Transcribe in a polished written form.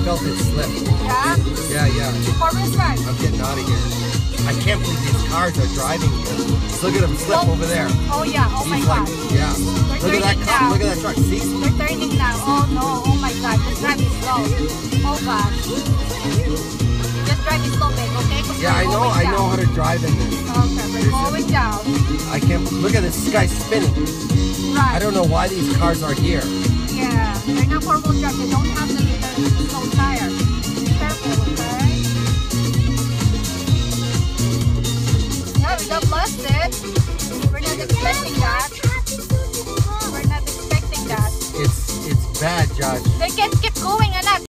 felt it slip. Yeah? Yeah. Four-wheel drive. I'm getting out of here. I can't believe these cars are driving here. Look at them slip over there. Oh yeah, oh my He's god. Yeah. They're Look at that turning car. now. Look at that truck. See? They're turning now. Oh no, oh my god. Just drive it slow. Oh gosh. Just drive it slow, babe, okay? Yeah, I know how to drive in this. Okay, we're going down. I can't look at this guy spinning. Right. I don't know why these cars are here. Yeah, they're not four-wheel drive. They don't have the slow tire. Be careful, okay? Yeah, we got busted. We're not expecting that. We're not expecting that. It's bad, Josh. They can keep going, anak.